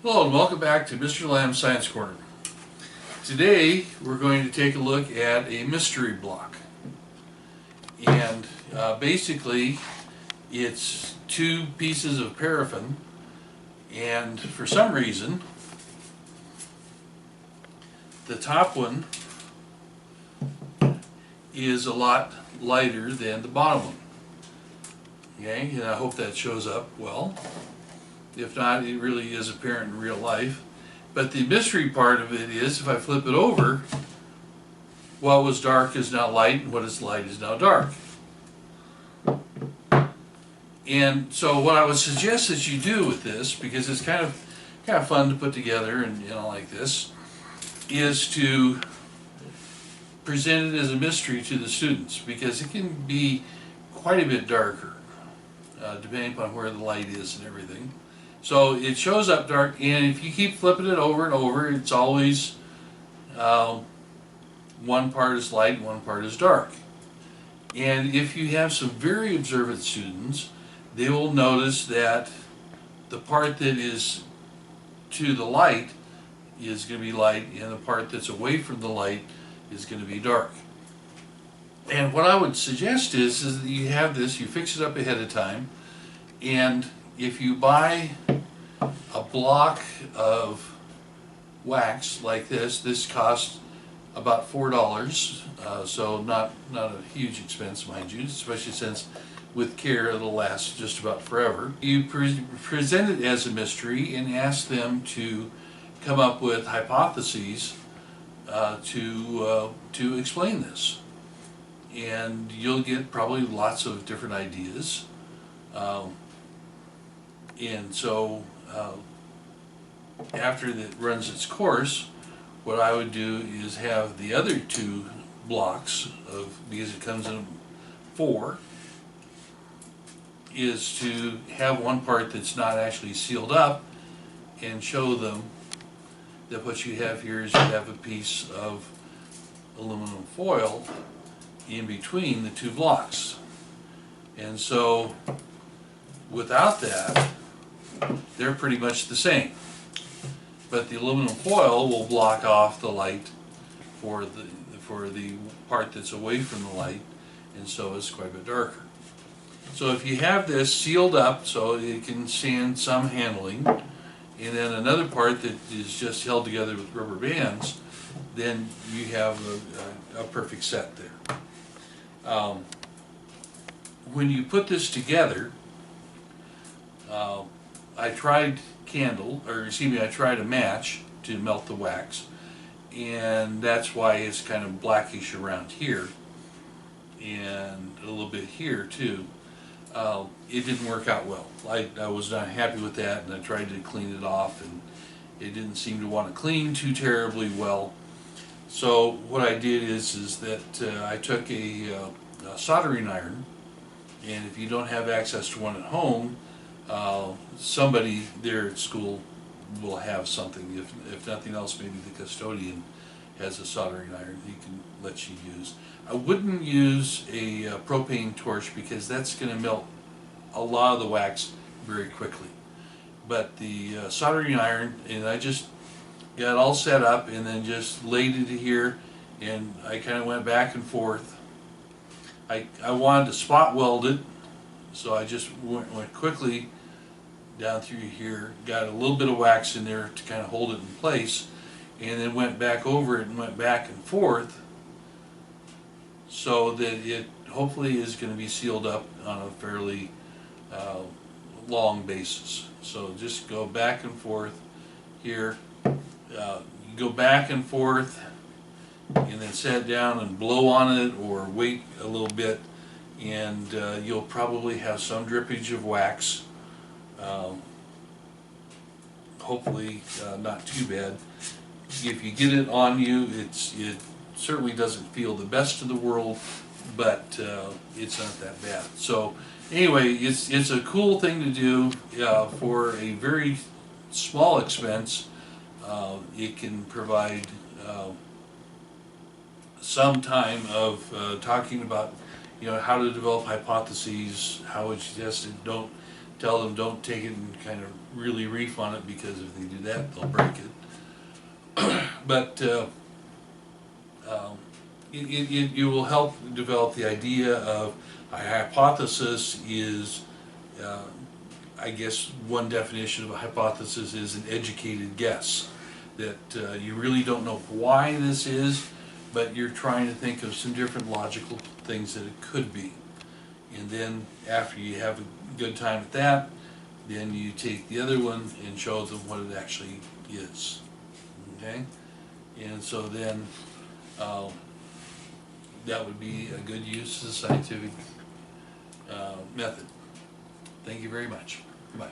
Hello and welcome back to Mr. Lamb's Science Corner. Today we're going to take a look at a mystery block. And basically it's two pieces of paraffin, and for some reason the top one is a lot lighter than the bottom one. Okay, and I hope that shows up well. If not, it really is apparent in real life. But the mystery part of it is, if I flip it over, what was dark is now light, and what is light is now dark. And so what I would suggest that you do with this, because it's kind of fun to put together and like this, is to present it as a mystery to the students, because it can be quite a bit darker, depending upon where the light is and everything. So it shows up dark, and if you keep flipping it over and over, it's always one part is light and one part is dark. And if you have some very observant students, they will notice that the part that is to the light is going to be light, and the part that's away from the light is going to be dark. And what I would suggest is that you have this, you fix it up ahead of time, and if you buy a block of wax like this costs about $4, so not a huge expense, mind you, especially since with care it'll last just about forever. You present it as a mystery and ask them to come up with hypotheses to explain this, and you'll get probably lots of different ideas. And so after it runs its course, what I would do is have the other two blocks because it comes in 4, is to have one part that's not actually sealed up and show them that what you have here is you have a piece of aluminum foil in between the two blocks. And so without that, they're pretty much the same, but the aluminum foil will block off the light for the part that's away from the light, and so it's quite a bit darker. So if you have this sealed up so it can stand some handling, and then another part that is just held together with rubber bands, then you have a perfect set there. When you put this together, I tried I tried a match to melt the wax, and that's why it's kind of blackish around here and a little bit here too. It didn't work out well. I was not happy with that, and I tried to clean it off, and it didn't seem to want to clean too terribly well. So what I did is that I took a soldering iron, and if you don't have access to one at home, somebody there at school will have something. If nothing else, maybe the custodian has a soldering iron he can let you use. I wouldn't use a propane torch, because that's going to melt a lot of the wax very quickly. But the soldering iron, and I just got it all set up and then just laid it here, and I kind of went back and forth. I wanted to spot weld it, so I just went quickly down through here, got a little bit of wax in there to kind of hold it in place, and then went back over it and went back and forth so that it hopefully is going to be sealed up on a fairly long basis. So just go back and forth here, you go back and forth, and then set it down and blow on it or wait a little bit, and you'll probably have some drippage of wax. Hopefully not too bad. If you get it on you, it certainly doesn't feel the best of the world, but it's not that bad. So anyway, it's a cool thing to do for a very small expense. It can provide some time of talking about how to develop hypotheses, how it's tested. Don't tell them don't take it and kind of really reef on it, because if they do that, they'll break it. But it will help develop the idea of a hypothesis is, I guess one definition of a hypothesis is an educated guess. That you really don't know why this is, but you're trying to think of some different logical things that it could be. And then after you have a good time at that, then you take the other one and show them what it actually is. Okay? And so then that would be a good use of the scientific method. Thank you very much. Goodbye.